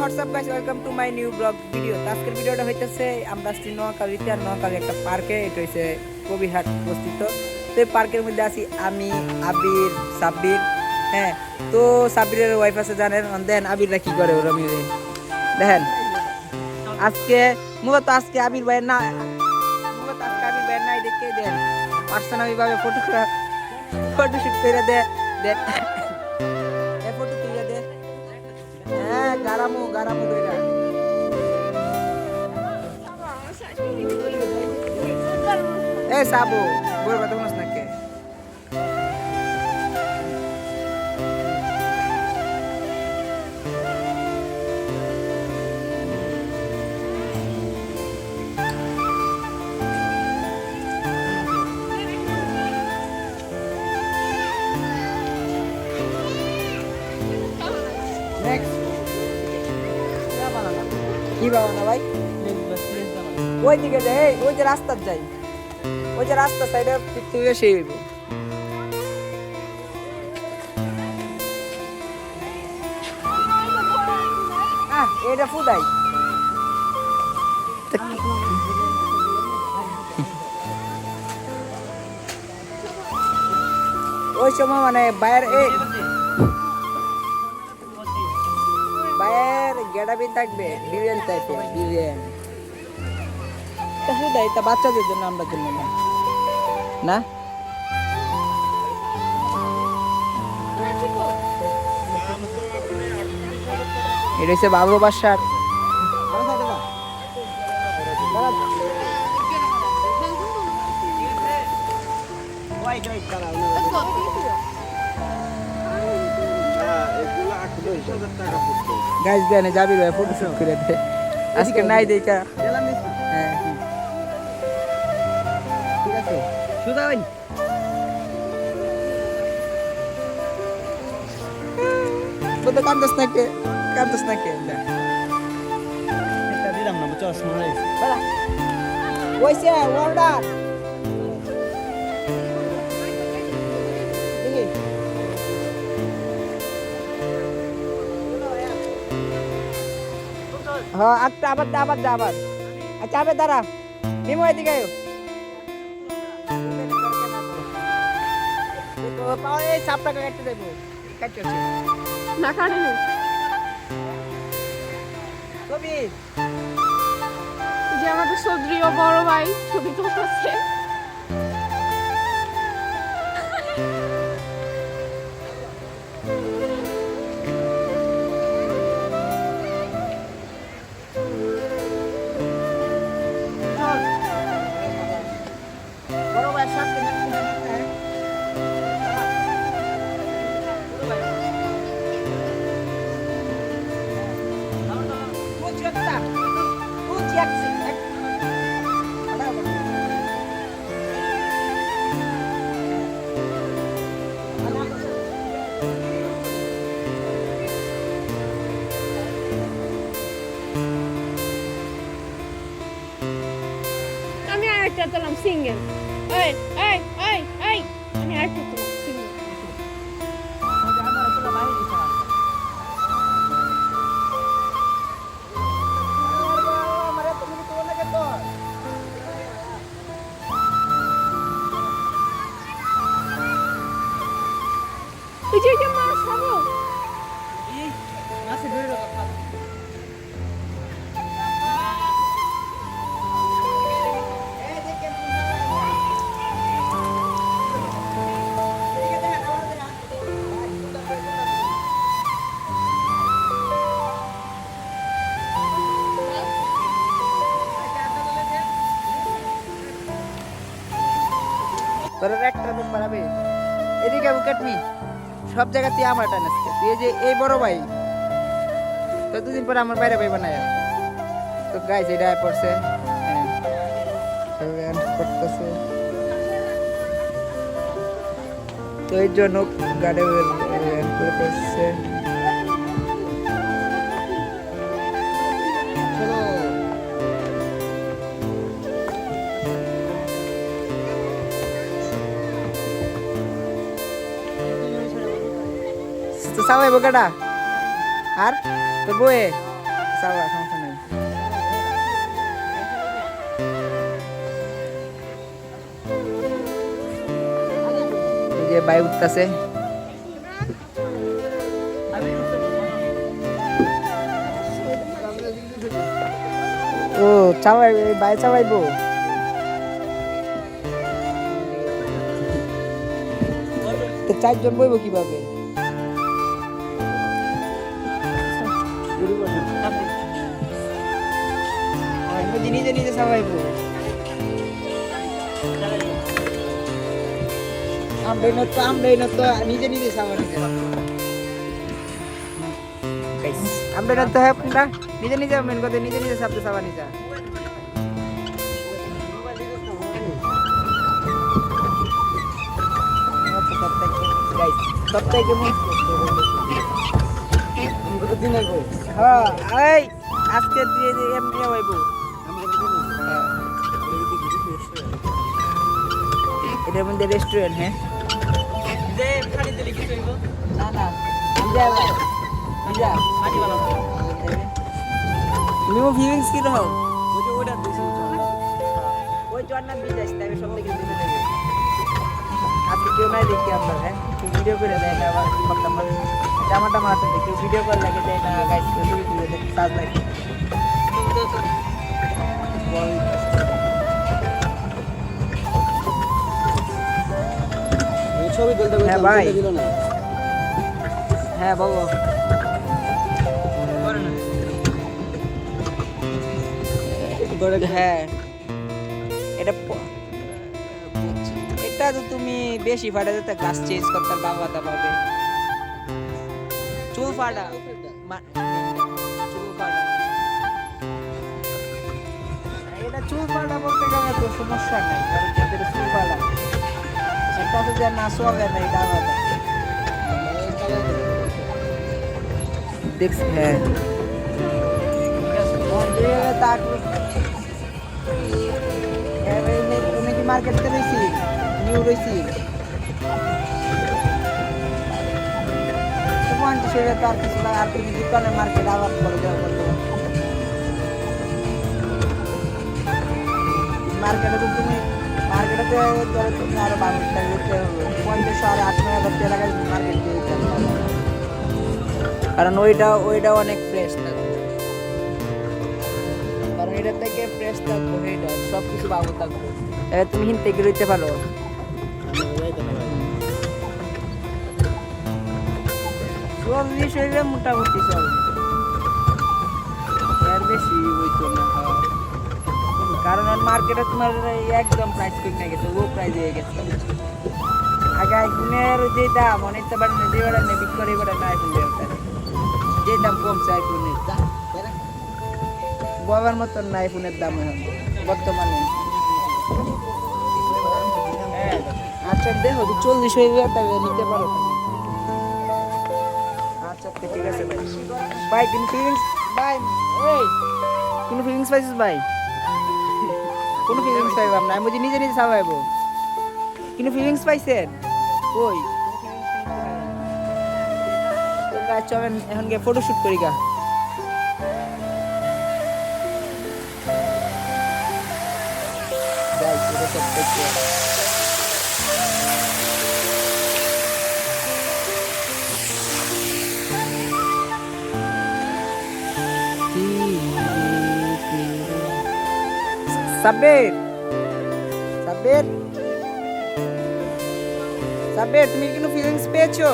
WhatsApp guys, welcome to my new blog video. আজকের ভিডিওটা হইতেছে আমরা আসছি নোয়াখালীতে, আর নোয়াখালী একটা পার্কে। এটা হচ্ছে কবিরহাট অবস্থিত। তো এই পার্কের মধ্যে আছি আমি, আবির, সাব্বির। হ্যাঁ, তো সাব্বিরের ওয়াইফ আছে জানেন। দেন আবিররা কি করে ওরা মিলে দেখেন। আজকে মূলত আজকে আবির ভাইয়ের না, মূলত আজকে আবির ভাইয়ের নাই দেখে দেন পার্সোনালি ভাবে ফটোশুট করে দেন। ফটো তুলে দে। হ্যাঁ, গারামু গারামু দুইটা। এ সাবু বড় কথা বলছ না কে? নেক্সট কি বাবা ভাই? ওই দিকে যাই, ওই যে রাস্তার যাই, ওই যে রাস্তার সাইডে তুই সেই হইব। এটা ফুদাই ওই সময় মানে বাইরে বাইরে গেটাবি থাকবে বিরিয়ান টাইপের বিরিয়ান। ফুদাই তা বাচ্চাদের জন্য, আমরা জন্য না। না এটা হচ্ছে বাবু বাসার। গাছ দেয় না যাবি ভাই, ফটো শুট করে দে আজকে নাই দেখা। হ্যাঁ ঠিক আছে, সুদা ভাই বলতে কান্দস নাকি, কান্দস নাকি? এটা দিলাম না চশমা হয়েছে ওইসে অর্ডার হ্যাঁ একটা আবার আবার যা আবার। আচ্ছা আবার দাঁড়া মিমো এদিকে আয়ো। এই সাপটাকে কাটতে দেবো, কাটছে না কাটেনি। ছবি যে আমাদের সদরীয় বড় ভাই ছবি তুলতেছে। বড় ভাই সাথে আমি আরেকটা তুললাম সিঙ্গেল। এই এই এই এই আমি আরেকটা তুললাম সিঙ্গেল। তুই যে মাছ খাবো তোর একটা রূপ বাড়াবে। এদিকে উইকেট মি সব জায়গাতে আমার টান আসছে। তুই এই যে এই বড় ভাই তো দুদিন পরে আমার বাইরে ভাই বানায় তো গাইস এটা পড়ছে। হ্যাঁ করতেছে তো এই জন্য গাড়ি করে ফেলছে। তো সবাই বোকাটা আর তোর বউয়ে চাওয়া সমস্যা নেই। এই যে বাই উঠতেছে। ও চাওয়াই বাই চাওয়াইবো। তো চারজন বইবো কিভাবে? নিজে নিজে চাওয়াইবো। আমরা তো নিজে নিজে চাওয়ানো আমরা তো আপনারা নিজে নিজে মেন কথা নিজে নিজে শব্দ চাওয়ানি যা। সপ্তাহে হ্যাঁ এই আজকে দিয়ে এমনি হইব। এটার মধ্যে রেস্টুরেন্ট। হ্যাঁ না না মিমো ভিউইংস কি রকম? ওই জন্নাত বিজাইস তাই সব থেকে দিতে দেবে। আজকে কেউ নাই দেখি আমরা। হ্যাঁ ভিডিও করে দেয় না আবার করতাম না জামাটা মারতে দেখি ভিডিও করে লাগে দেয় না গাইস ছবি তুলে দেয় সাজ লাগে। ছবি তুলতে হ্যাঁ ভাই হ্যাঁ বলো। হ্যাঁ এটা এটা তো তুমি বেশি ফাটা যেতে গাছ চেঞ্জ করতে বাবা পাবে। চুল ফাটা চুল ফাটা এটা চুল ফাটা বলতে গেলে তো সমস্যা নাই কারণ যাদের চুল ফাটা সেটা তো যে না শোয়াবে না এটা আলাদা দেখছি। হ্যাঁ তুমি কি মার্কেটে রয়েছি নিউ রয়েছি আর কিছু না আর তুমি দোকানে মার্কেট আবার করে দেওয়া করতে মার্কেটে তো তুমি মার্কেটে তুমি আরো 50 আর 8,000 টাকা মার্কেট কারণ ওইটা অনেক ফ্রেশ থাকে কারণ এটা থেকে ফ্রেশ থাকবো এটা সব কিছু ভালো থাকবো। তুমি হিন থেকে রইতে পারো। চল্লিশ হইলে মোটামুটি চল এর বেশি হইতো না কারণ মার্কেটে তোমার একদম প্রাইস কমে না গেছে লো প্রাইস হয়ে গেছে। আগে আইফোনের যে দাম অনেকটা বাড়ে যে বাড়ে বিক্রি করে এবারে না আইফোন যে দাম কমছে আইফোনের বাবার মতন না আইফোনের দাম এখন বর্তমানে। আচ্ছা দেখো 40 হয়ে গেলে তবে নিতে পারো। আচ্ছা ঠিক আছে ভাই ভাই কোনো ফিলিংস ভাই এই কোনো ফিলিংস পাইছিস ভাই? কোনো ফিলিংস পাইবাম না আমি নিজে নিজে চালাইবো। কোনো ফিলিংস পাইছেন কই? তোমরা চলেন এখন গিয়ে ফটোশুট করি গা। সাব্বির সাব্বির সাব্বির তুমি কোনো ফিলিংস পেয়েছো?